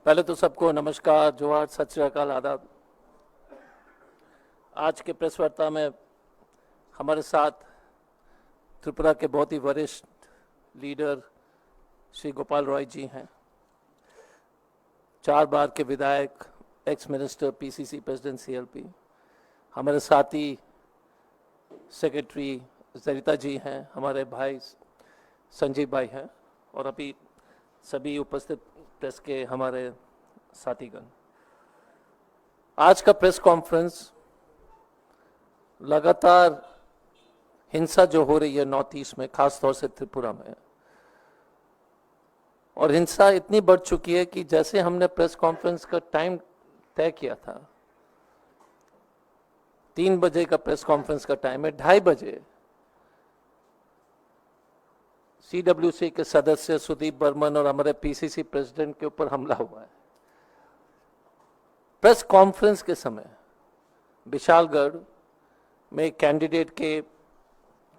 पहले तो सबको नमस्कार, जोहार, सत श्री अकाल, आदाब। आज के प्रेस वार्ता में हमारे साथ त्रिपुरा के बहुत ही वरिष्ठ लीडर श्री गोपाल रॉय जी हैं, 4 बार के विधायक, ex minister, PCC president, CLP. हमारे साथी सेक्रेटरी सरिता जी हैं, हमारे भाई संजीव भाई हैं और अभी सभी उपस्थित प्रेस के हमारे साथीगण। आज का प्रेस कॉन्फ्रेंस लगातार हिंसा जो हो रही है नॉर्थ ईस्ट में, खास तौर से त्रिपुरा में, और हिंसा इतनी बढ़ चुकी है कि जैसे हमने प्रेस कॉन्फ्रेंस का टाइम तय किया था, 3 बजे का प्रेस कॉन्फ्रेंस का टाइम है, 2:30 बजे सीडब्ल्यूसी के सदस्य सुदीप बर्मन और हमारे पीसीसी प्रेसिडेंट के ऊपर हमला हुआ है। प्रेस कॉन्फ्रेंस के समय विशालगढ़ में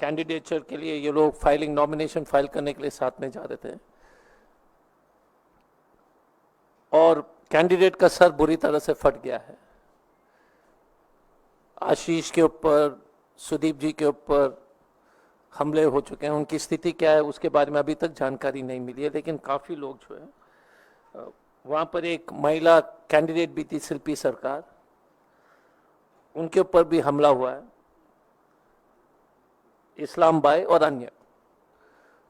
कैंडिडेचर के लिए ये लोग नॉमिनेशन फाइल करने के लिए साथ में जा रहे थे और कैंडिडेट का सर बुरी तरह से फट गया है। आशीष के ऊपर, सुदीप जी के ऊपर हमले हो चुके हैं। उनकी स्थिति क्या है उसके बारे में अभी तक जानकारी नहीं मिली है, लेकिन काफ़ी लोग जो है, वहाँ पर एक महिला कैंडिडेट भी थी, शिल्पी सरकार, उनके ऊपर भी हमला हुआ है, इस्लाम बाई और अन्य।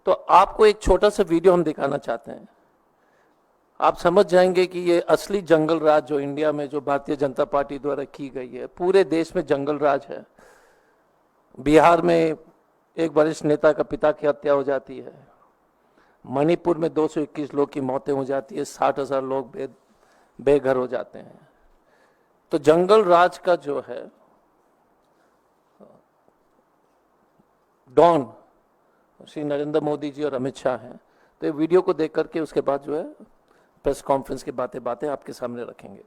तो आपको एक छोटा सा वीडियो हम दिखाना चाहते हैं, आप समझ जाएंगे कि ये असली जंगल राज जो इंडिया में, जो भारतीय जनता पार्टी द्वारा की गई है। पूरे देश में जंगल राज है। बिहार में एक वरिष्ठ नेता का पिता की हत्या हो जाती है, मणिपुर में 221 लोग की मौतें हो जाती है, 60,000 लोग बेघर हो जाते हैं। तो जंगल राज का जो है डॉन श्री नरेंद्र मोदी जी और अमित शाह हैं। तो ये वीडियो को देख करके उसके बाद जो है प्रेस कॉन्फ्रेंस की बातें आपके सामने रखेंगे।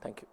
Thank you.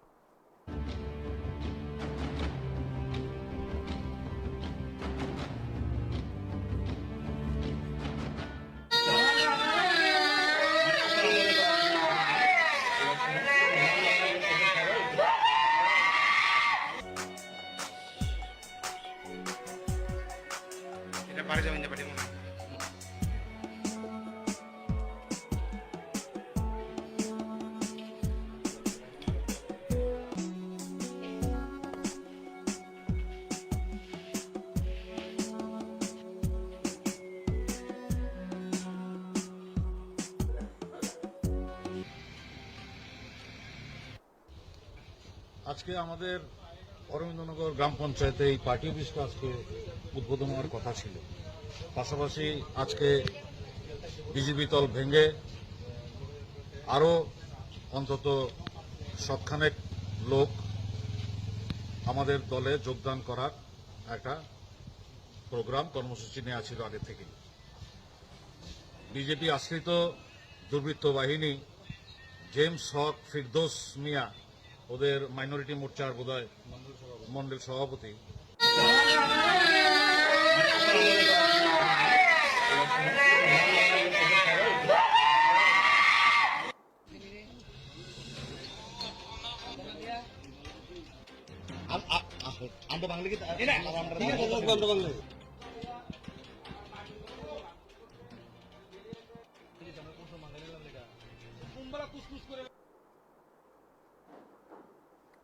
আজকে আমাদের অরবিন্দনগর গ্রাম পঞ্চায়েতে এই পার্টি অফিসটা আজকে উদ্বোধন হওয়ার কথা ছিল। পাশাপাশি আজকে বিজেপি দল ভেঙে আরো অন্তত সবখানেক লোক আমাদের দলে যোগদান করার একটা প্রোগ্রাম কর্মসূচি নেওয়া ছিল আগে থেকে। বিজেপি আশ্রিত দুর্বৃত্ত বাহিনী জেমস হক, ফিরদৌস মিয়া, ওদের মাইনরিটি মোর্চার বোধহয় মন্ডল সভাপতি,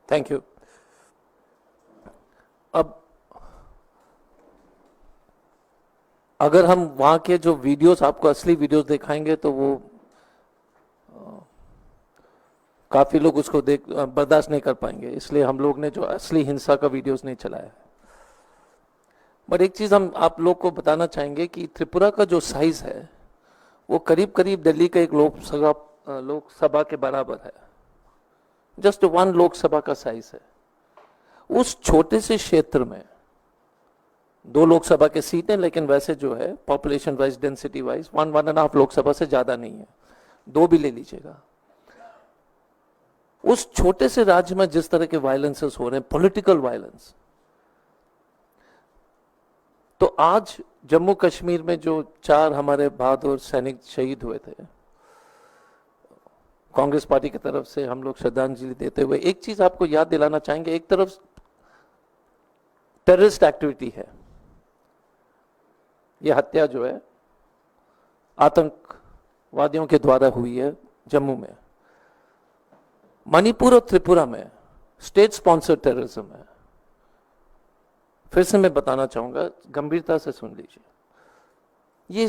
थैंक यू। अब अगर हम वहाँ के जो वीडियोस, आपको असली वीडियोस दिखाएंगे तो वो काफ़ी लोग उसको बर्दाश्त नहीं कर पाएंगे, इसलिए हम लोग ने जो असली हिंसा का वीडियोस नहीं चलाया। बट एक चीज़ हम आप लोग को बताना चाहेंगे कि त्रिपुरा का जो साइज है वो करीब करीब दिल्ली का एक लोकसभा के बराबर है। जस्ट 1 लोकसभा का साइज है। उस छोटे से क्षेत्र में 2 लोकसभा के सीट हैं, लेकिन वैसे जो है population wise, density wise 1.5 Lok Sabha से ज्यादा नहीं है, 2 भी ले लीजिएगा। उस छोटे से राज्य में जिस तरह के वायलेंसेस हो रहे हैं, पॉलिटिकल वायलेंस, तो आज जम्मू कश्मीर में जो 4 हमारे बहादुर सैनिक शहीद हुए थे, कांग्रेस पार्टी की तरफ से हम लोग श्रद्धांजलि देते हुए एक चीज आपको याद दिलाना चाहेंगे। एक तरफ टेररिस्ट एक्टिविटी है, ये हत्या जो है आतंकवादियों के द्वारा हुई है जम्मू में। मणिपुर और त्रिपुरा में स्टेट स्पॉन्सर्ड टेररिज्म है। फिर से मैं बताना चाहूंगा, गंभीरता से सुन लीजिए, ये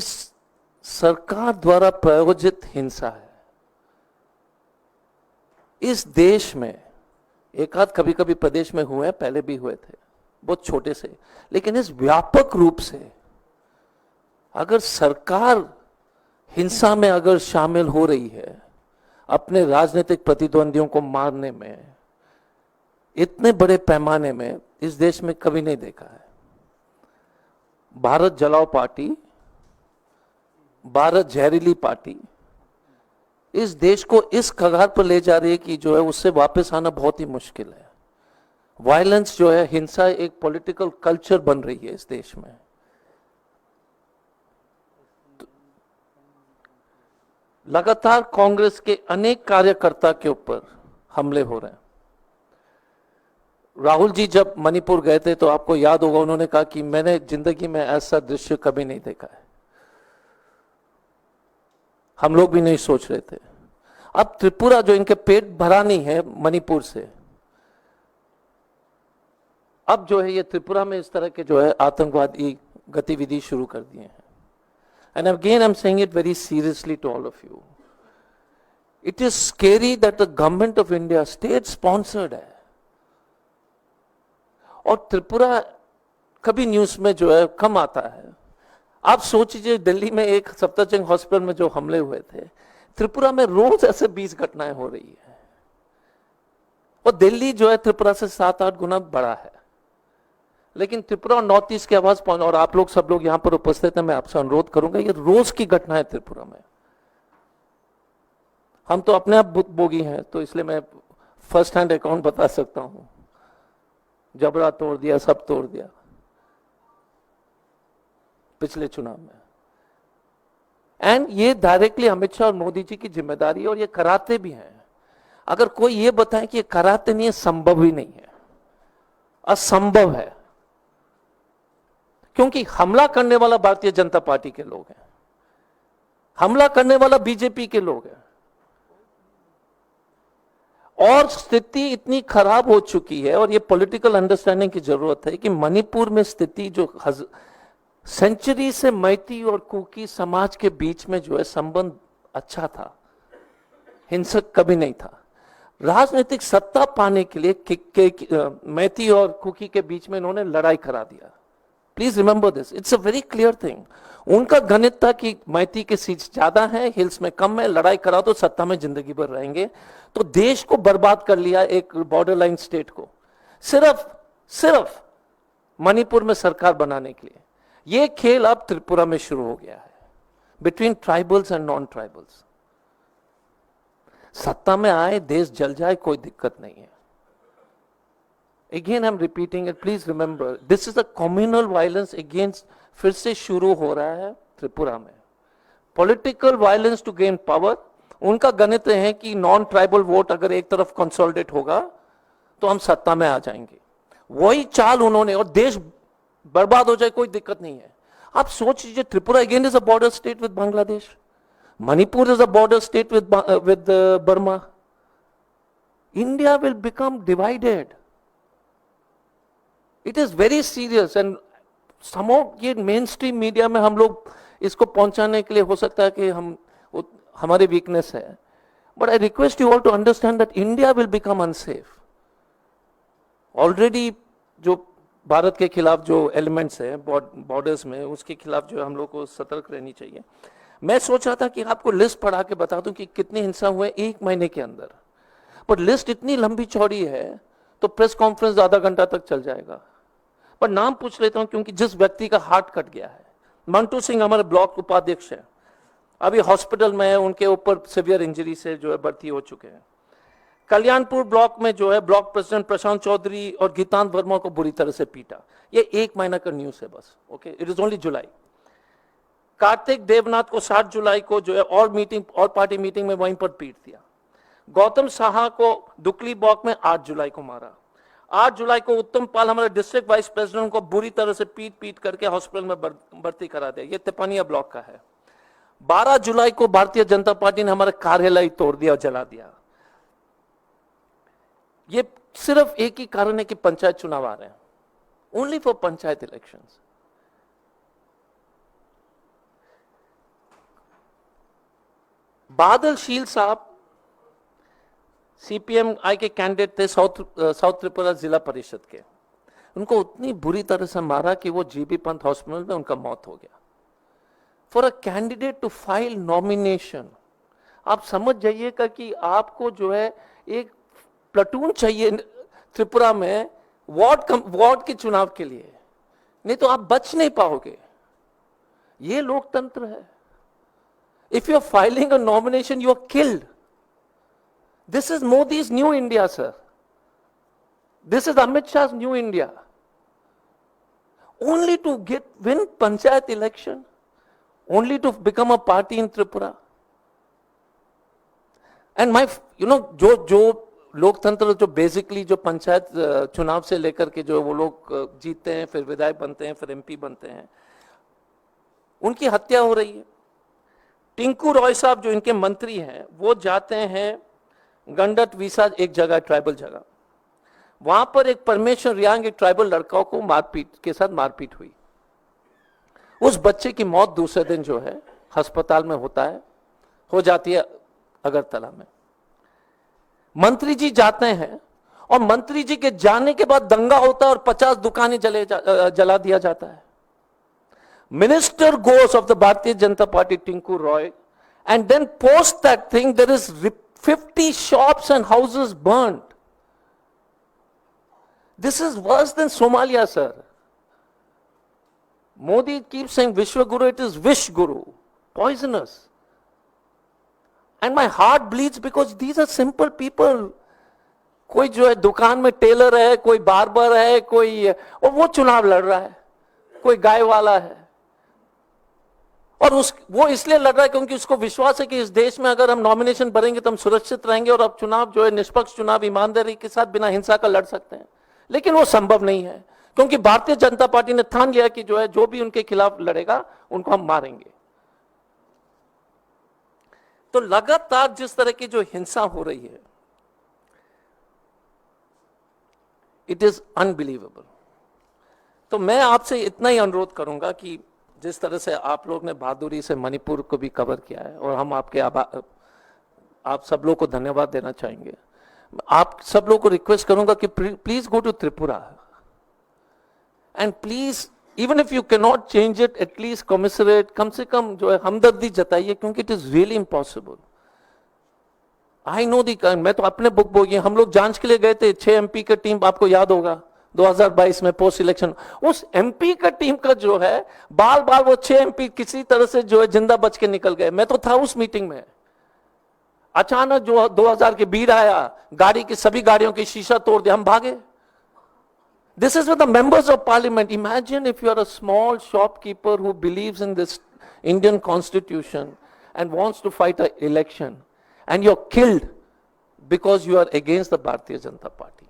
सरकार द्वारा प्रायोजित हिंसा है। इस देश में एक आध कभी कभी प्रदेश में हुए हैं, पहले भी हुए थे, बहुत छोटे से, लेकिन इस व्यापक रूप से अगर सरकार हिंसा में अगर शामिल हो रही है अपने राजनीतिक प्रतिद्वंदियों को मारने में, इतने बड़े पैमाने में इस देश में कभी नहीं देखा है। भारत जलाओ पार्टी, भारत जहरीली पार्टी इस देश को इस कगार पर ले जा रही है कि जो है उससे वापस आना बहुत ही मुश्किल है। वायलेंस जो है, हिंसा एक पॉलिटिकल कल्चर बन रही है इस देश में। लगातार कांग्रेस के अनेक कार्यकर्ता के ऊपर हमले हो रहे हैं। राहुल जी जब मणिपुर गए थे तो आपको याद होगा, उन्होंने कहा कि मैंने जिंदगी में ऐसा दृश्य कभी नहीं देखा है। हम लोग भी नहीं सोच रहे थे। अब त्रिपुरा जो इनके पेट भरा नहीं है मणिपुर से, अब जो है ये त्रिपुरा में इस तरह के जो है आतंकवादी गतिविधि शुरू कर दिए हैं। And again, I'm saying it very seriously to all of you. It is scary that the government of India, state sponsored है, और त्रिपुरा कभी न्यूज में जो है कम आता है। आप सोचिए, दिल्ली में एक सफदरजंग हॉस्पिटल में जो हमले हुए थे, त्रिपुरा में रोज ऐसे 20 घटनाएं हो रही है। और दिल्ली जो है त्रिपुरा से 7-8 गुना बड़ा है, लेकिन त्रिपुरा और नॉर्थ ईस्ट की आवाज पहुंच, और आप लोग सब लोग यहां पर उपस्थित हैं, मैं आपसे अनुरोध करूंगा, ये रोज की घटना है त्रिपुरा में। हम तो अपने आप भोगी हैं, तो इसलिए मैं फर्स्ट हैंड अकाउंट बता सकता हूं। जबड़ा तोड़ दिया, सब तोड़ दिया पिछले चुनाव में। एंड ये डायरेक्टली अमित शाह और मोदी जी की जिम्मेदारी है, और ये कराते भी हैं। अगर कोई ये बताए कि ये कराते नहीं है, संभव ही नहीं है, असंभव है। क्योंकि हमला करने वाला भारतीय जनता पार्टी के लोग हैं, हमला करने वाला बीजेपी के लोग हैं, और स्थिति इतनी खराब हो चुकी है। और ये पॉलिटिकल अंडरस्टैंडिंग की जरूरत है कि मणिपुर में स्थिति जो सेंचुरी से मैती और कुकी समाज के बीच में जो है संबंध अच्छा था, हिंसक कभी नहीं था। राजनीतिक सत्ता पाने के लिए मैती और कुकी के बीच में इन्होंने लड़ाई करा दिया। Please remember this, it's a very clear thing. उनका गणित था कि मैती के सीट्स ज्यादा हैं, हिल्स में कम है, लड़ाई करा तो सत्ता में जिंदगी भर रहेंगे। तो देश को बर्बाद कर लिया, एक बॉर्डर लाइन स्टेट को, सिर्फ मणिपुर में सरकार बनाने के लिए। ये खेल अब त्रिपुरा में शुरू हो गया है, between tribals and non tribals. सत्ता में आए, देश जल जाए, कोई दिक्कत नहीं है। Again, I'm repeating it. Please remember, this is a communal violence against, फिर से शुरू हो रहा है त्रिपुरा में। Political violence to gain power. उनका गणित है कि नॉन ट्राइबल वोट अगर एक तरफ कंसोलिडेट होगा तो हम सत्ता में आ जाएंगे। वही चाल उन्होंने, और देश बर्बाद हो जाए कोई दिक्कत नहीं है। आप सोच लीजिए, Tripura again is a border state with Bangladesh, Manipur is a border state with Burma. India will become divided. It is very serious, and somehow ये मेन स्ट्रीम मीडिया में हम लोग इसको पहुंचाने के लिए हो सकता है कि हमारे वीकनेस है, but I request you all to understand that India will become unsafe. Already जो भारत के खिलाफ जो एलिमेंट्स हैं बॉर्डर्स में, उसके खिलाफ जो हम लोग को सतर्क रहनी चाहिए। मैं सोच रहा था कि आपको लिस्ट पढ़ा के बता दूं कि कितनी हिंसा हुए 1 महीने के अंदर, पर लिस्ट इतनी लंबी चौड़ी है तो प्रेस कॉन्फ्रेंस आधा घंटा तक चल जाएगा। पर नाम पूछ लेता हूं, क्योंकि जिस व्यक्ति का हार्ट कट गया है, मंटू सिंह हमारे ब्लॉक उपाध्यक्ष है, अभी हॉस्पिटल में है, उनके ऊपर सीवियर इंजरी से जो है भर्ती हो चुके हैं। कल्याणपुर ब्लॉक में जो है ब्लॉक प्रेसिडेंट प्रशांत चौधरी और गीतांत वर्मा को बुरी तरह से पीटा। ये 1 महीना का न्यूज है बस, ओके, इट इज ओनली जुलाई। कार्तिक देवनाथ को 7 जुलाई को जो है ऑल पार्टी मीटिंग में वहीं पर पीट दिया। गौतम साहा को दुकली ब्लॉक में 8 जुलाई को मारा। 8 जुलाई को उत्तम पाल हमारे डिस्ट्रिक्ट वाइस प्रेसिडेंट को बुरी तरह से पीट करके हॉस्पिटल में भर्ती करा दिया। ये तिपानिया ब्लॉक का है। 12 जुलाई को भारतीय जनता पार्टी ने हमारा कार्यालय तोड़ दिया और जला दिया। ये सिर्फ एक ही कारण है कि पंचायत चुनाव आ रहे हैं, ओनली फॉर पंचायत इलेक्शंस। बादल शील साहब सीपीएम आई के कैंडिडेट थे साउथ त्रिपुरा जिला परिषद के। उनको उतनी बुरी तरह से मारा कि वो जीबी पंत हॉस्पिटल में उनका मौत हो गया। For a candidate to file nomination, आप समझ जाइएगा कि आपको जो है एक प्लाटून चाहिए त्रिपुरा में वार्ड के चुनाव के लिए, नहीं तो आप बच नहीं पाओगे। ये लोकतंत्र है। If you are filing a nomination, you are killed. This is Modi's new India, sir. This is Amit Shah's new India. Only to win panchayat election, only to become a party in Tripura. And जो लोकतंत्र जो basically जो पंचायत चुनाव से लेकर के जो वो लोग जीतते हैं, फिर विधायक बनते हैं, फिर एमपी बनते हैं, उनकी हत्या हो रही है। टिंकू रॉय साहब जो इनके मंत्री हैं, वो जाते हैं गंडट विसा, एक जगह ट्राइबल जगह, वहां पर एक परमेश्वर रियांग एक ट्राइबल लड़का को मारपीट हुई। उस बच्चे की मौत दूसरे दिन जो है अस्पताल में हो जाती है अगरतला में। मंत्री जी जाते हैं और मंत्री जी के जाने के बाद दंगा होता है और 50 दुकानें जला दिया जाता है। Minister goes of the Bharatiya Janata Party, Tinku Roy, and then post that thing, there is 50 shops and houses burned. This is worse than Somalia, sir. Modi keeps saying Vishwa Guru, it is Vish Guru, poisonous. And my heart bleeds because these are simple people. कोई जो है दुकान में Taylor है, कोई barber है, कोई, और वो चुनाव लड़ रहा है, कोई गाय वाला है, और वो इसलिए लड़ रहा है क्योंकि उसको विश्वास है कि इस देश में अगर हम नॉमिनेशन भरेंगे तो हम सुरक्षित रहेंगे और अब चुनाव जो है निष्पक्ष चुनाव ईमानदारी के साथ बिना हिंसा का लड़ सकते हैं। लेकिन वो संभव नहीं है क्योंकि भारतीय जनता पार्टी ने ठान लिया कि जो है जो भी उनके खिलाफ लड़ेगा उनको हम मारेंगे। तो लगातार जिस तरह की जो हिंसा हो रही है, इट इज अनबिलीवेबल। तो मैं आपसे इतना ही अनुरोध करूंगा कि जिस तरह से आप लोग ने बहादुरी से मणिपुर को भी कवर किया है और हम आप सब लोग को धन्यवाद देना चाहेंगे, आप सब लोग को रिक्वेस्ट करूंगा कि please go to Tripura and please even if you can not change it, at least commissariat, कम से कम जो है हमदर्दी जताइए क्योंकि it is really impossible. I know दी, मैं तो अपने बुक बोगी, हम लोग जांच के लिए गए थे 6 एमपी की टीम, आपको याद होगा 2022 में पोस्ट इलेक्शन, उस एमपी का टीम का जो है बाल वो 6 एमपी किसी तरह से जो है जिंदा बच के निकल गए। मैं तो था उस मीटिंग में। अचानक जो 2000 के भीड़ आया, गाड़ी की सभी गाड़ियों की शीशा तोड़ दिया, हम भागे। This is with the members of parliament. Imagine if you are a small shopkeeper who believes in this Indian constitution and wants to fight an election and you're killed because you are against the Bharatiya Janata Party.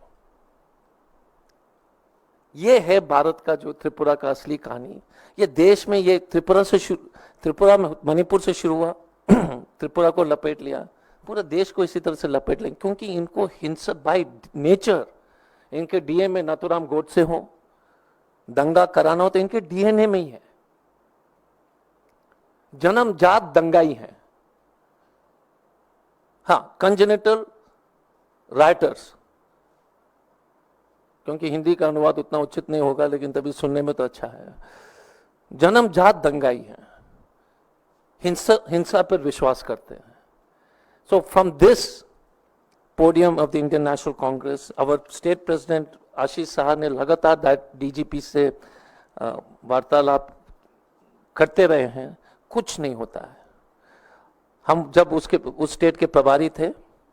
ये है भारत का जो त्रिपुरा का असली कहानी। ये देश में ये त्रिपुरा में मणिपुर से शुरू हुआ, त्रिपुरा को लपेट लिया, पूरा देश को इसी तरह से लपेट लेंगे क्योंकि इनको हिंसा बाय नेचर, इनके डीएनए में नाथुराम गोडसे हो, दंगा कराना हो तो इनके डीएनए में ही है, जन्मजात दंगाई है। हाँ, कंजेनिटल राइटर्स, क्योंकि हिंदी का अनुवाद उतना उचित नहीं होगा लेकिन तभी सुनने में तो अच्छा है, जन्मजात दंगाई है, हिंसा पर विश्वास करते हैं। So from this podium of the Indian National Congress, our state president आशीष शाह ने लगातार डीजीपी से वार्तालाप करते रहे हैं, कुछ नहीं होता है। हम जब उस स्टेट के प्रभारी थे,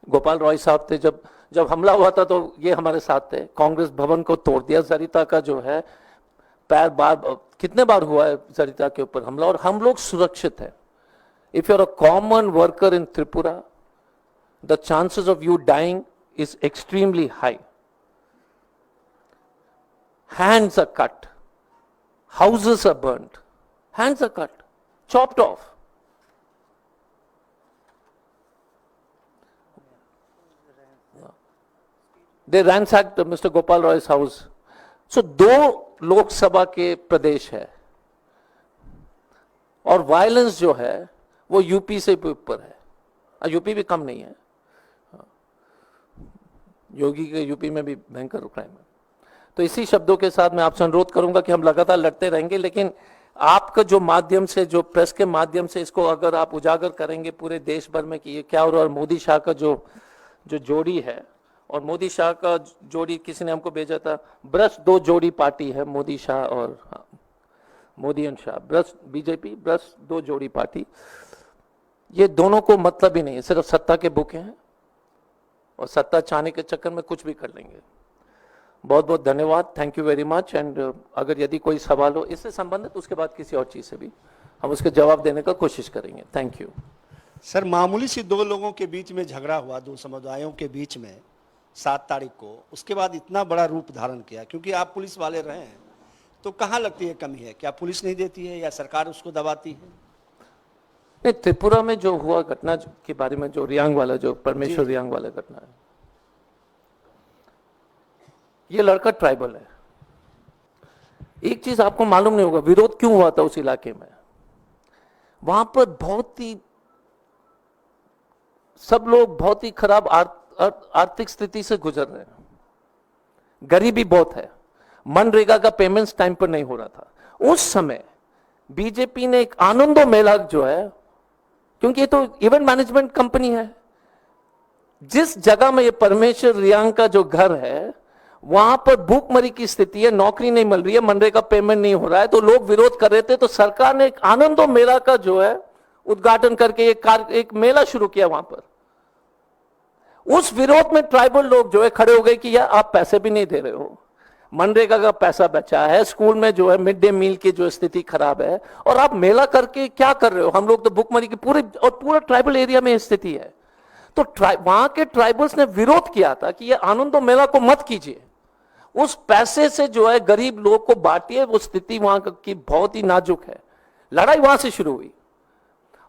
गोपाल रॉय साहब थे, जब हमला हुआ था तो ये हमारे साथ थे, कांग्रेस भवन को तोड़ दिया, जरिता का जो है कितने बार हुआ है जरिता के ऊपर हमला, और हम लोग सुरक्षित है। If you are a common worker in Tripura, the chances of you dying is extremely high. Hands are cut, houses are burnt, hands are cut, chopped off. They ransacked Mr. Gopal Roy's house. So 2 Lok Sabha के प्रदेश है और violence जो है वो UP से भी ऊपर है, यूपी भी कम नहीं है, योगी के यूपी में भी भयंकर क्राइम है। तो इसी शब्दों के साथ मैं आपसे अनुरोध करूंगा कि हम लगातार लड़ते रहेंगे, लेकिन आपका जो माध्यम से, जो प्रेस के माध्यम से इसको अगर आप उजागर करेंगे पूरे देश भर में कि ये क्या हो रहा है, और मोदी शाह का जो जोड़ी है, और मोदी शाह का जोड़ी किसी ने हमको भेजा था, ब्रश 2 जोड़ी पार्टी है, मोदी शाह और Modi and Shah, brush BJP, brush 2 जोड़ी पार्टी। ये दोनों को मतलब ही नहीं है, सिर्फ सत्ता के भूखे हैं और सत्ता चाहने के चक्कर में कुछ भी कर लेंगे। बहुत बहुत धन्यवाद, thank you very much. And अगर यदि कोई सवाल हो इससे संबंधित, उसके बाद किसी और चीज से भी हम उसके जवाब देने का कोशिश करेंगे। Thank you. सर, मामूली सी 2 लोगों के बीच में झगड़ा हुआ, 2 समुदायों के बीच में 7 तारीख को, उसके बाद इतना बड़ा रूप धारण किया, क्योंकि आप पुलिस वाले रहे हैं, तो कहाँ लगती है कमी है? क्या पुलिस नहीं देती है या सरकार उसको दबाती है? नहीं, त्रिपुरा में जो हुआ घटना के बारे में, जो रियांग वाला, जो परमेश्वर रियांग वाला घटना है, ये लड़का ट्राइबल है। एक चीज आपको मालूम नहीं होगा, विरोध क्यों हुआ था उस इलाके में। वहां पर बहुत ही सब लोग बहुत ही खराब आर्थिक स्थिति से गुजर रहे हैं, गरीबी बहुत है, मनरेगा का पेमेंट्स टाइम पर नहीं हो रहा था। उस समय बीजेपी ने एक आनंदो मेला जो है, क्योंकि ये तो इवेंट मैनेजमेंट कंपनी है, जिस जगह में ये परमेश्वर रियांग का जो घर है वहां पर भूखमरी की स्थिति है, नौकरी नहीं मिल रही है, मनरेगा पेमेंट नहीं हो रहा है, तो लोग विरोध कर रहे थे। तो सरकार ने एक आनंदो मेला का जो है उद्घाटन करके एक मेला शुरू किया वहां पर। उस विरोध में ट्राइबल लोग जो है खड़े हो गए कि यार आप पैसे भी नहीं दे रहे हो, मनरेगा का पैसा बचा है, स्कूल में जो है मिड डे मील की जो स्थिति खराब है, और आप मेला करके क्या कर रहे हो? हम लोग तो भूखमरी की पूरा ट्राइबल एरिया में स्थिति है। तो वहां के ट्राइबल्स ने विरोध किया था कि ये आनंदो मेला को मत कीजिए, उस पैसे से जो है गरीब लोग को बांटिए, वो स्थिति वहां की बहुत ही नाजुक है। लड़ाई वहां से शुरू हुई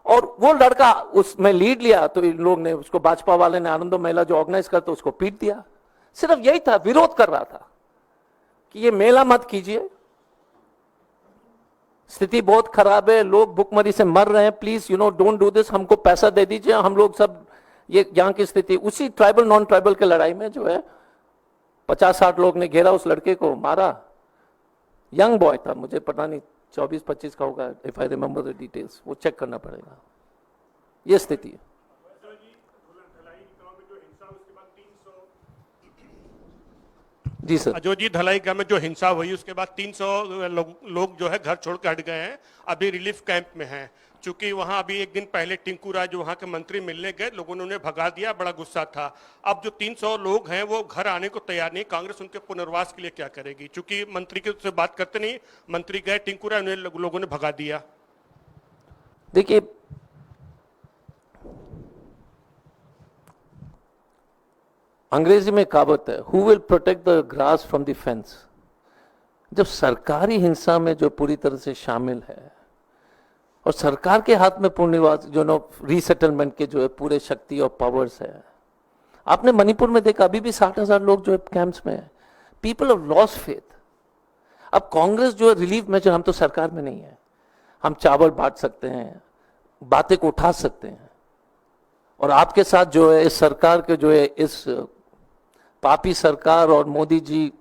और वो लड़का उसमें लीड लिया, तो इन लोग ने उसको, भाजपा वाले ने आनंदो मेला जो ऑर्गेनाइज करता उसको पीट दिया। सिर्फ यही था, विरोध कर रहा था कि ये मेला मत कीजिए, स्थिति बहुत खराब है, लोग भूखमरी से मर रहे हैं, प्लीज डोंट डू दिस, हमको पैसा दे दीजिए, हम लोग सब, ये यहाँ की स्थिति। उसी ट्राइबल नॉन ट्राइबल के लड़ाई में जो है 50-60 लोग ने घेरा उस लड़के को, मारा। यंग बॉय था, मुझे पता नहीं 24-25 का होगा, if I remember the details, वो चेक करना पड़ेगा। ये स्थिति है। जी सर। जो जी धलाई गांव में जो हिंसा हुई उसके बाद 300 लोग जो है घर छोड़ कर हट गए हैं, अभी रिलीफ कैंप में हैं। चूंकि वहां अभी एक दिन पहले टिंकू राय जो वहां के मंत्री मिलने गए, लोगों ने उन्हें भगा दिया, बड़ा गुस्सा था। अब जो 300 लोग हैं वो घर आने को तैयार नहीं, कांग्रेस उनके पुनर्वास के लिए क्या करेगी? चूंकि मंत्री के से बात करते नहीं, मंत्री गए टिंकू राय, उन्हें लोगों ने भगा दिया। देखिए, अंग्रेजी में कहावत है, who will protect the grass from the fence. जब सरकारी हिंसा में जो पूरी तरह से शामिल है और सरकार के हाथ में पुनर्वास जो रीसेटलमेंट के जो है पूरे शक्ति और पावर्स है। आपने मणिपुर में देखा, अभी भी 60,000 लोग जो है कैंप्स में है। People of lost faith. अब कांग्रेस जो है रिलीफ मेजर, हम तो सरकार में नहीं है, हम चावल बांट सकते हैं, बातें को उठा सकते हैं, और आपके साथ जो है इस सरकार के जो है इस पापी सरकार और मोदी जी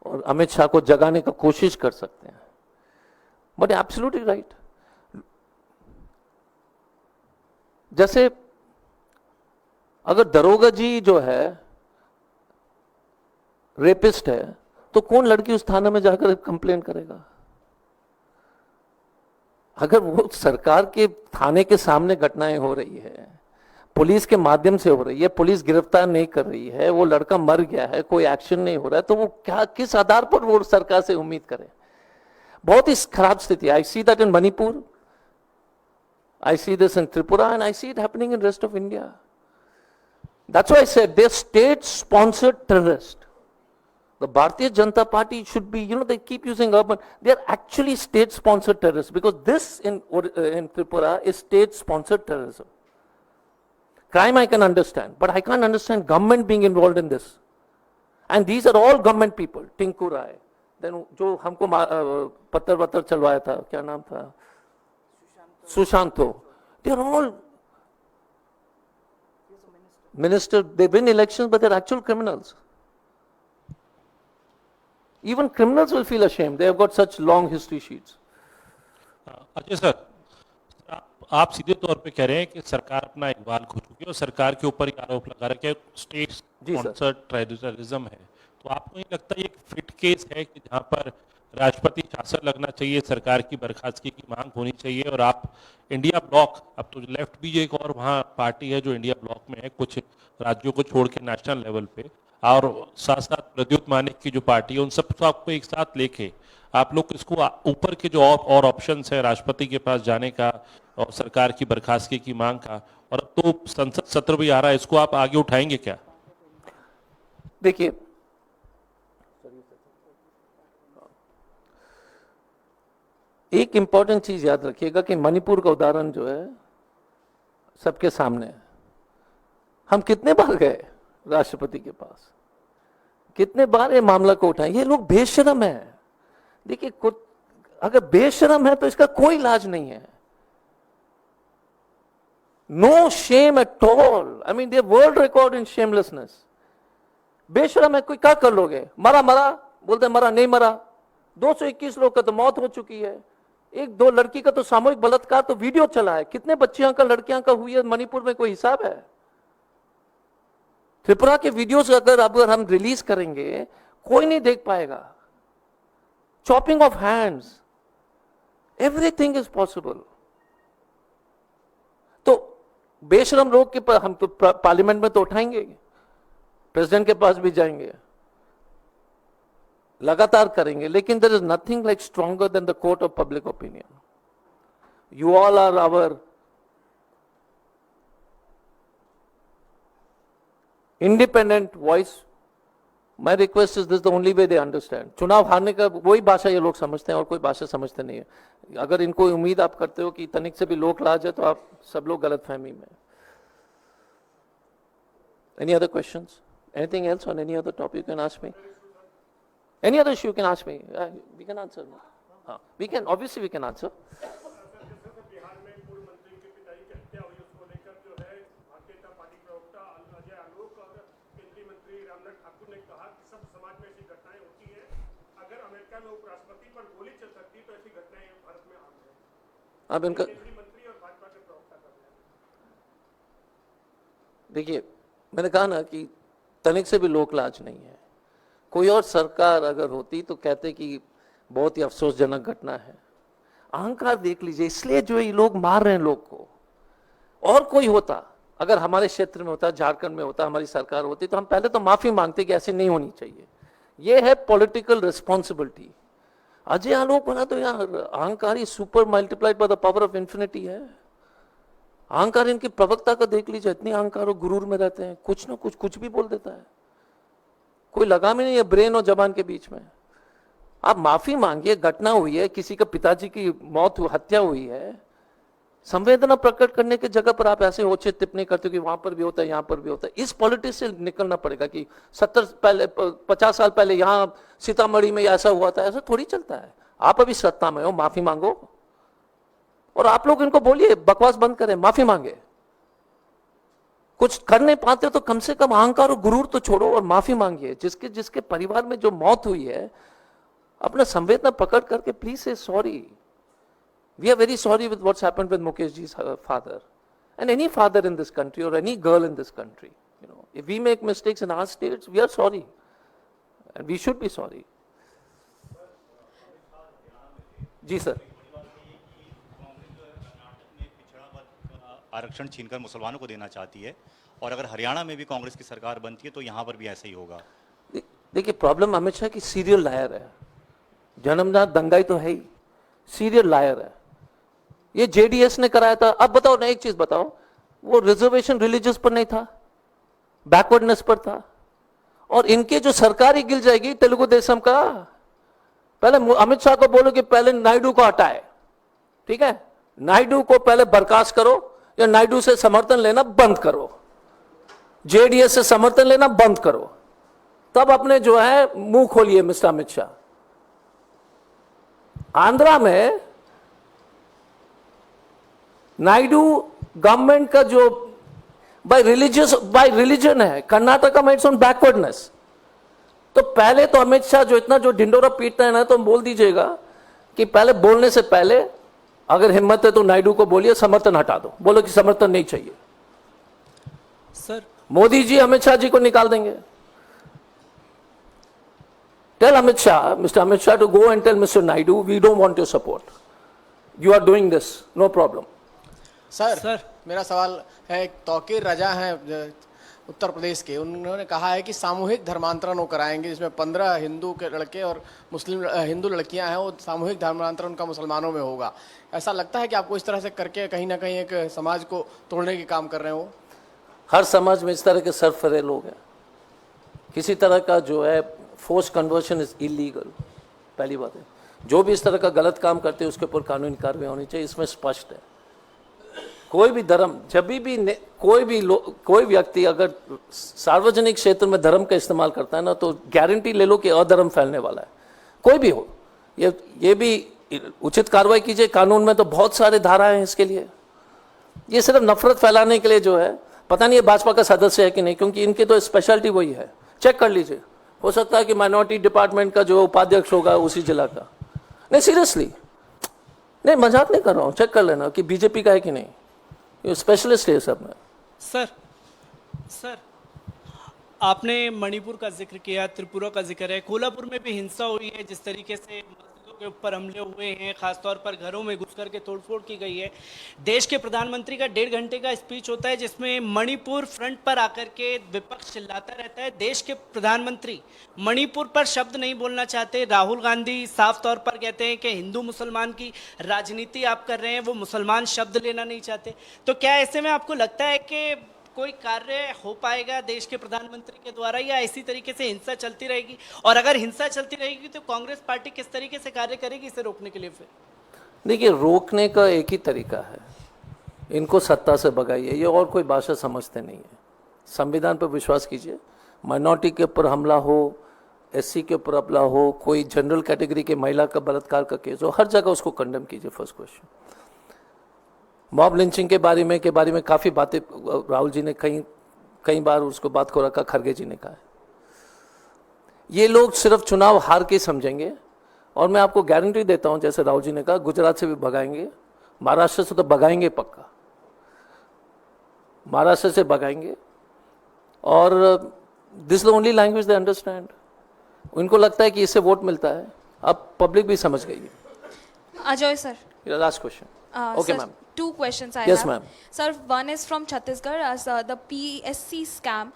और अमित शाह को जगाने का कोशिश कर सकते हैं। But absolutely right. जैसे अगर दरोगा जी जो है रेपिस्ट है, तो कौन लड़की उस थाने में जाकर कंप्लेन करेगा? अगर वो सरकार के थाने के सामने घटनाएं हो रही है, पुलिस के माध्यम से हो रही है, पुलिस गिरफ्तार नहीं कर रही है, वो लड़का मर गया है, कोई एक्शन नहीं हो रहा है, तो वो क्या, किस आधार पर वो सरकार से उम्मीद करे? बहुत ही खराब स्थिति। I see that in Manipur, I see this in Tripura, and I see it happening in rest of India. That's why I said they're state-sponsored terrorists. The Bharatiya Janata Party should be, they keep using urban. They're actually state-sponsored terrorists because this in Tripura is state-sponsored terrorism. Crime I can understand, but I can't understand government being involved in this. And these are all government people. Tinku Rai, then जो हमको पत्थर वत्थर चलवाया था, क्या नाम था? Sushant. They are all minister. They win elections, but they're actual criminals. Even criminals will feel ashamed. They have got such long history sheets. Ajay sir, आप सीधे तौर पे कह रहे हैं कि सरकार अपना इकबाल खो चुकी है और सरकार के ऊपर ये आरोप लगा रहा है कि स्टेट स्पॉन्सर्ड टेररिज्म है, तो आपको नहीं लगता ये एक फिट केस है कि जहां पर राष्ट्रपति शासन लगना चाहिए, सरकार की बर्खास्तगी की मांग होनी चाहिए और आप इंडिया ब्लॉक, अब तो लेफ्ट भी एक और वहां पार्टी है जो इंडिया ब्लॉक में है, कुछ राज्यों को छोड़ के नेशनल लेवल पे, और साथ साथ प्रद्युत मानिक की जो पार्टी है, उन सबको आपको एक साथ लेके आप लोग इसको ऊपर के जो और ऑप्शंस है राष्ट्रपति के पास जाने का और सरकार की बर्खास्तगी की मांग का, और अब तो संसद सत्र भी आ रहा है, इसको आप आगे उठाएंगे क्या? देखिए, एक इंपॉर्टेंट चीज याद रखिएगा कि मणिपुर का उदाहरण जो है सबके सामने है। हम कितने बार गए राष्ट्रपति के पास, कितने बार ये मामला को उठाए, ये लोग बेशरम है। देखिए, अगर बेशरम है तो इसका कोई इलाज नहीं है। No shame at all. I mean, they world record in shamelessness. बेशरम है, कोई क्या कर लोगे? मरा मरा बोलते, मरा नहीं मरा। 221 लोग का तो मौत हो चुकी है। एक दो लड़की का तो सामूहिक बलात्कार तो वीडियो चला है। कितने बच्चियों का, लड़कियां का हुई है मणिपुर में, कोई हिसाब है? त्रिपुरा के वीडियोस अगर हम रिलीज करेंगे, कोई नहीं देख पाएगा। Chopping of hands, everything is possible. तो बेशरम लोग के हम तो पार्लियामेंट में तो उठाएंगे, प्रेसिडेंट के पास भी जाएंगे, लगातार करेंगे, लेकिन there is nothing like stronger than the court of public opinion. You all are our independent voice. My request is this, the only way they understand. चुनाव हारने का वही भाषा ये लोग समझते हैं और कोई भाषा समझते नहीं है। अगर इनको उम्मीद आप करते हो कि तनिक से भी लोक लाज है, तो आप सब लोग गलत फहमी में। Any other questions? Anything else on any other topic you can ask me? Any other issue you can ask me? We can answer. We can, obviously we can answer. अब इनका देखिए, मैंने कहा ना कि तनिक से भी लोक लाज नहीं है। कोई और सरकार अगर होती तो कहते कि बहुत ही अफसोसजनक घटना है। अहंकार देख लीजिए, इसलिए जो ये लोग मार रहे हैं लोग को। और कोई होता, अगर हमारे क्षेत्र में होता, झारखंड में होता, हमारी सरकार होती, तो हम पहले तो माफी मांगते कि ऐसे नहीं होनी चाहिए। ये है पॉलिटिकल रिस्पॉन्सिबिलिटी। अजय आलोक बना तो यार अहंकारी super multiplied by the power of infinity है। अहंकार, इनकी प्रवक्ता का देख लीजिए, इतनी अहंकार और गुरूर में रहते हैं, कुछ ना कुछ भी बोल देता है। कोई लगाम ही नहीं है ब्रेन और जबान के बीच में। आप माफी मांगिए, घटना हुई है, किसी का पिताजी की मौत हत्या हुई है, संवेदना प्रकट करने की जगह पर आप ऐसे ओछे टिप्पणी करते हो कि वहां पर भी होता है, यहां पर भी होता है। इस पॉलिटिक्स से निकलना पड़ेगा कि 50 साल पहले यहां सीतामढ़ी में ऐसा हुआ था। ऐसा थोड़ी चलता है। आप अभी सत्ता में हो, माफी मांगो। और आप लोग इनको बोलिए बकवास बंद करें, माफी मांगे। कुछ कर नहीं पाते तो कम से कम अहंकार और गुरूर तो छोड़ो और माफी मांगिए। जिसके परिवार में जो मौत हुई है, अपना संवेदना प्रकट करके प्लीज से sorry. We are very sorry with what's happened with Mukesh ji's father, and any father in this country or any girl in this country. If we make mistakes in our states, we are sorry, and we should be sorry. जी sir. आरक्षण छीनकर मुसलमानों को देना चाहती है, और अगर हरियाणा में भी कांग्रेस की सरकार बनती है तो यहाँ पर भी ऐसा ही होगा। देखिए, प्रॉब्लम अमित शाह की सीरियल लायर है। जन्मजात दंगाई तो है ही, सीरियल लायर है। ये जेडीएस ने कराया था। अब बताओ ना, एक चीज बताओ, वो रिजर्वेशन रिलीजियस पर नहीं था? बैकवर्डनेस पर था। और इनके जो सरकार ही गिर जाएगी तेलुगु देशम का। पहले अमित शाह को बोलो कि पहले नायडू को हटाए, ठीक है, नायडू को पहले बर्खास्त करो या नायडू से समर्थन लेना बंद करो, जेडीएस से समर्थन लेना बंद करो, तब अपने जो है मुंह खोलिए मिस्टर अमित शाह। आंध्रा में नायडू गवर्नमेंट का जो बाय रिलीजन है, कर्नाटका में इट्स ऑन बैकवर्डनेस। तो पहले तो अमित शाह जो इतना जो ढिंडोरा पीटते हैं ना, तो बोल दीजिएगा कि पहले बोलने से पहले अगर हिम्मत है तो नायडू को बोलिए समर्थन हटा दो, बोलो कि समर्थन नहीं चाहिए। सर मोदी जी अमित शाह जी को निकाल देंगे। Tell Amit Shah, mister Amit Shah, to go and tell mister Naidu we don't want your support, you are doing this, no problem. Sir मेरा सवाल है, तौकीर रजा हैं उत्तर प्रदेश के, उन्होंने कहा है कि सामूहिक धर्मांतरण वो कराएंगे, जिसमें 15 हिंदू के लड़के और मुस्लिम हिंदू लड़कियां हैं, वो सामूहिक धर्मांतरण उनका मुसलमानों में होगा। ऐसा लगता है कि आपको इस तरह से करके कहीं ना कहीं एक समाज को तोड़ने के काम कर रहे हो? हर समाज में इस तरह के सरफरे लोग हैं। किसी तरह का जो है फोर्स कन्वर्शन इज इलीगल, पहली बात है। जो भी इस तरह का गलत काम करते हैं उसके ऊपर कानूनी कार्रवाई होनी चाहिए, इसमें स्पष्ट है। कोई भी धर्म, जब भी कोई व्यक्ति अगर सार्वजनिक क्षेत्र में धर्म का इस्तेमाल करता है ना, तो गारंटी ले लो कि अधर्म फैलने वाला है, कोई भी हो। ये भी उचित कार्रवाई कीजिए। कानून में तो बहुत सारे धाराएं हैं इसके लिए। ये सिर्फ नफरत फैलाने के लिए जो है, पता नहीं ये भाजपा का सदस्य है कि नहीं, क्योंकि इनकी तो स्पेशलिटी वही है। चेक कर लीजिए, हो सकता है कि माइनॉरिटी डिपार्टमेंट का जो उपाध्यक्ष होगा उसी जिला का। नहीं सीरियसली, नहीं मजाक नहीं कर रहा हूं, चेक कर लेना कि बीजेपी का है कि नहीं। ये स्पेशलिस्ट है सब में। सर आपने मणिपुर का जिक्र किया, त्रिपुरा का जिक्र है, कोल्हापुर में भी हिंसा हुई है, जिस तरीके से मस्जिदों के ऊपर हमले हुए हैं, खासतौर पर घरों में घुस करके तोड़फोड़ की गई है। देश के प्रधानमंत्री का 1.5 घंटे का स्पीच होता है जिसमें मणिपुर फ्रंट पर आकर के विपक्ष चिल्लाता रहता है। देश के प्रधानमंत्री मणिपुर पर शब्द नहीं बोलना चाहते। राहुल गांधी साफ तौर पर कहते हैं कि हिंदू मुसलमान की राजनीति आप कर रहे हैं, वो मुसलमान शब्द लेना नहीं चाहते। तो क्या ऐसे में आपको लगता है कि कोई कार्य हो पाएगा देश के प्रधानमंत्री के द्वारा, या इसी तरीके से हिंसा चलती रहेगी? और अगर हिंसा चलती रहेगी तो कांग्रेस पार्टी किस तरीके से कार्य करेगी इसे रोकने के लिए? फिर देखिए, रोकने का एक ही तरीका है, इनको सत्ता से भगाइए। ये और कोई भाषा समझते नहीं है। संविधान पर विश्वास कीजिए। माइनॉरिटी के ऊपर हमला हो, एससी के ऊपर हमला हो, कोई जनरल कैटेगरी के महिला का बलात्कार का केस हो, हर जगह उसको कंडेम कीजिए। First question. मॉब लिंचिंग के बारे में काफी बातें राहुल जी ने कई बार उसको बात को रखा, खड़गे जी ने कहा है। ये लोग सिर्फ चुनाव हार के समझेंगे, और मैं आपको गारंटी देता हूं, जैसे राहुल जी ने कहा, गुजरात से भी भगाएंगे, महाराष्ट्र से तो भगाएंगे पक्का, महाराष्ट्र से भगाएंगे। और this the only language they understand. उनको लगता है कि इससे वोट मिलता है। अब पब्लिक भी समझ गई है। Ajoy sir. Last question. Okay, sir, ma'am. 2 questions I Yes, have. ma'am. Sir, one is from Chhattisgarh as the PSC scam.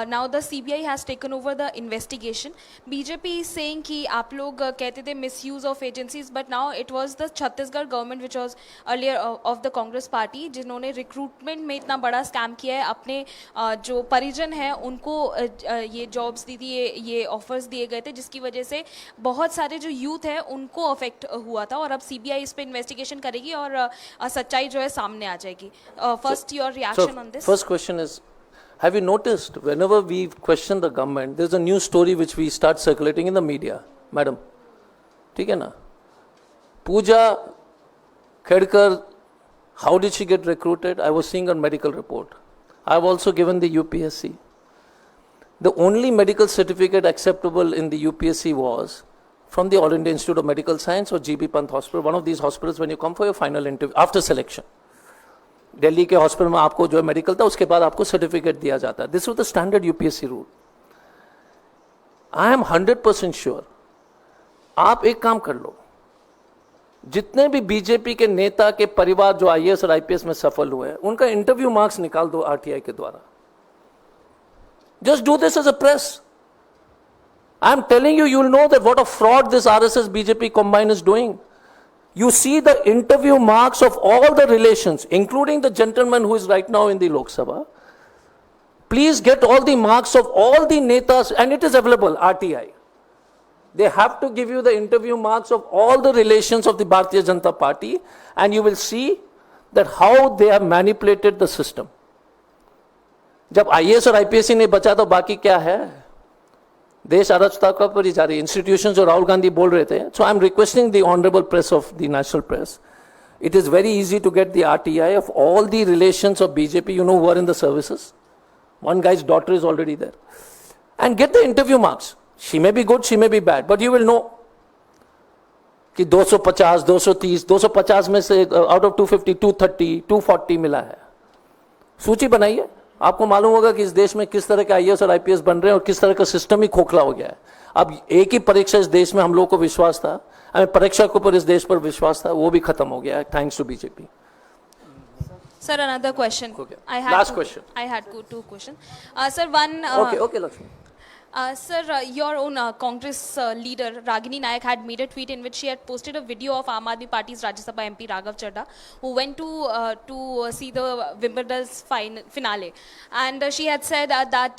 Now the CBI has taken over the investigation. BJP is saying कि आप लोग कहते थे misuse of agencies, but now it was the Chhattisgarh government which was earlier of the Congress party जिन्होंने recruitment में इतना बड़ा scam किया है। अपने जो परिजन हैं उनको ये jobs दी थी, ये offers दिए गए थे, जिसकी वजह से बहुत सारे जो youth है उनको affect हुआ था। और अब CBI इस पे investigation करेगी और सच्चाई जो है सामने आ जाएगी। First, your reaction on this? First question is, have you noticed whenever we question the government, there's a new story which we start circulating in the media, madam? ठीक है ना? Pooja Khedkar, how did she get recruited? I was seeing her medical report. I've also given the UPSC. The only medical certificate acceptable in the UPSC was from the All India Institute of Medical Science or GB Pant Hospital, one of these hospitals when you come for your final interview after selection. Delhi के hospital में आपको जो है medical था, उसके बाद आपको certificate दिया जाता है। This was the standard UPSC rule. I am 100% sure. आप एक काम कर लो, जितने भी बीजेपी के नेता के परिवार जो आईएएस और आईपीएस में सफल हुए हैं, उनका इंटरव्यू मार्क्स निकाल दो आरटीआई के द्वारा। Just do this as a press. I am telling you, you will know that what a fraud this RSS BJP combine is doing. You see the interview marks of all the relations, including the gentleman who is right now in the Lok Sabha. please get all the marks of all the netas, and it is available, RTI. They have to give you the interview marks of all the relations of the Bharatiya Janata Party, and you will see that how they have manipulated the system. जब IAS और IPSC नहीं बचा तो बाकी क्या है? देश अराजकता पर ही जा रही है. इंस्टीट्यूशंस जो राहुल गांधी बोल रहे थे. So I'm requesting the honorable press of the national press. It is very easy to get the RTI of all the relations of BJP, you know, who are in the services. One guy's daughter is already there. And get the interview marks. She may be good, she may be bad, but you will know कि 250, 230, 250 में से out of 250, 230, 240 मिला है. सूची बनाइए. आपको मालूम होगा कि इस देश में किस तरह के IAS और IPS बन रहे हैं और किस तरह का सिस्टम ही खोखला हो गया है. अब एक ही परीक्षा इस देश में हम लोगों को विश्वास था, हमें परीक्षा के ऊपर इस देश पर विश्वास था, वो भी खत्म हो गया है thanks to BJP. Sir, another question. Okay. I had Last two- question. I had two questions. Sir, one. Okay, Lakshmi. Sir, your own Congress leader Ragini Nayak had made a tweet in which she had posted a video of Aam Aadmi Party's Rajya Sabha MP Raghav Chadha, who went to see the Wimbledon's finale, and she had said that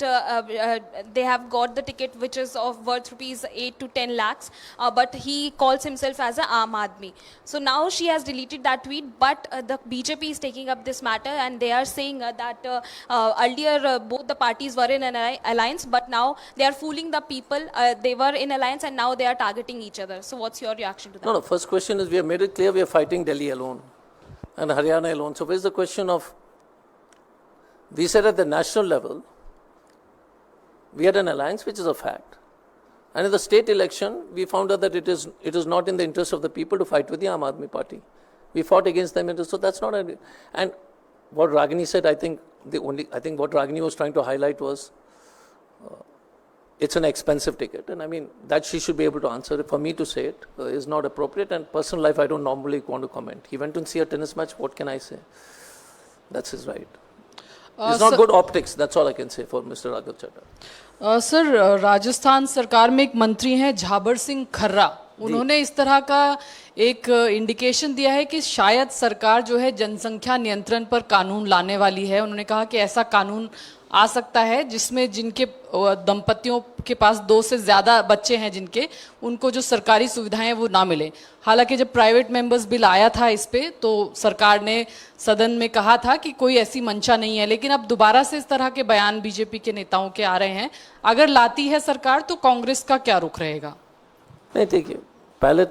they have got the ticket which is of worth rupees 8 to 10 lakhs, but he calls himself as a Aam Aadmi. So now she has deleted that tweet, but the BJP is taking up this matter, and they are saying that earlier both the parties were in an alliance, but now they are fooling the people. They were in alliance and now they are targeting each other. So what's your reaction to that? No, first question is we have made it clear we are fighting Delhi alone and Haryana alone. So where's the question of, we said at the national level, we had an alliance, which is a fact. And in the state election, we found out that it is not in the interest of the people to fight with the Aam Aadmi Party. We fought against them, so that's not a, and what Ragini said, I think what Ragini was trying to highlight was, it's an expensive ticket, and I mean that she should be able to answer. For me to say it is not appropriate, and personal life I don't normally want to comment. He went to see a tennis match. What can I say? That's his right. It's not good optics. That's all I can say for Mr. Raghav Chadha. Sir, Rajasthan सरकार में एक मंत्री हैं झाबर सिंह खर्रा. उन्होंने इस तरह का एक इंडिकेशन दिया है कि शायद सरकार जो है जनसंख्या नियंत्रण पर कानून लाने वाली है. उन्होंने कहा कि ऐसा कानून आ सकता है जिसमें जिनके दंपतियों के पास 2 से ज़्यादा बच्चे हैं जिनके, उनको जो सरकारी सुविधाएं हैं वो ना मिले. हालांकि जब प्राइवेट मेंबर्स बिल आया था इस पे तो सरकार ने सदन में कहा था कि कोई ऐसी मंशा नहीं है, लेकिन अब दोबारा से इस तरह के बयान बीजेपी के नेताओं के आ रहे हैं. अगर लाती है सरकार तो कांग्रेस का क्या रुख रहेगा? नहीं, देखिए, पहले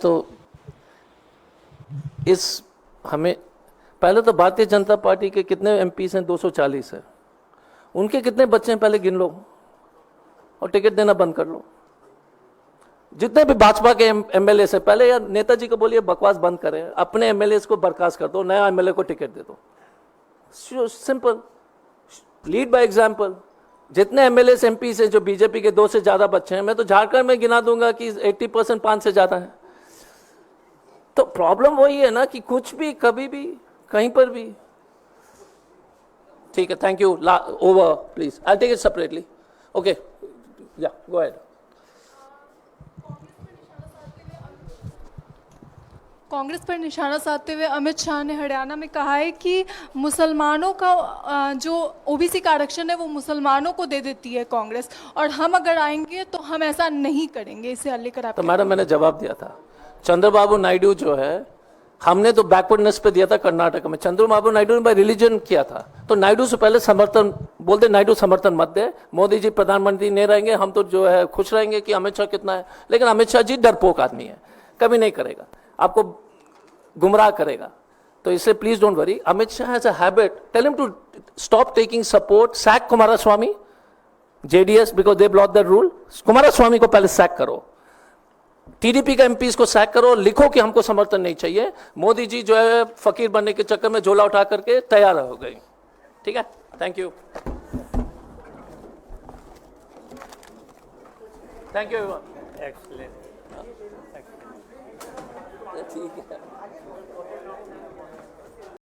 तो भारतीय जनता पार्टी के कितने एमपीस हैं? 240 है. उनके कितने बच्चे हैं पहले गिन लो और टिकट देना बंद कर लो. जितने भी भाजपा के एमएलए से पहले यार नेताजी को बोलिए बकवास बंद करें, अपने एमएलए को बर्खास्त कर दो, नया एमएलए को टिकट दे दो. Simple, lead by example. जितने एमएलए एमपी से जो बीजेपी के 2 से ज्यादा बच्चे हैं, मैं तो झारखंड में गिना दूंगा कि 80% 5 से ज्यादा है. तो प्रॉब्लम वही है ना कि कुछ भी कभी भी कहीं पर भी. ठीक है, thank you. Over please, I take it separately. Okay, yeah go ahead. Congress पर निशाना साधते हुए अमित शाह ने हरियाणा में कहा है कि मुसलमानों का जो ओबीसी का आरक्षण है वो मुसलमानों को दे देती है कांग्रेस, और हम अगर आएंगे तो हम ऐसा नहीं करेंगे. इसे लेकर आप तो मैडम मैंने जवाब दिया था. चंद्रबाबू नायडू जो है, हमने तो बैकवर्डनेस पे दिया था कर्नाटक में. चंद्रबाबू नायडू ने बाय रिलीजन किया था. तो नायडू से पहले समर्थन बोलते, नायडू समर्थन मत दे, मोदी जी प्रधानमंत्री नहीं रहेंगे, हम तो जो है खुश रहेंगे कि अमित शाह कितना है. लेकिन अमित शाह जी डरपोक आदमी है, कभी नहीं करेगा, आपको गुमराह करेगा. तो इसलिए please don't worry. Amit Shah has a habit, tell him to stop taking support, sack Kumaraswamy, JDS, because they block the rule. Kumaraswamy को पहले सैक करो, टीडीपी का एमपीस को सैक करो, लिखो कि हमको समर्थन नहीं चाहिए. मोदी जी जो है फकीर बनने के चक्कर में झोला उठा करके तैयार हो गए. ठीक है, thank you. Thank you everyone. Excellent. ठीक है.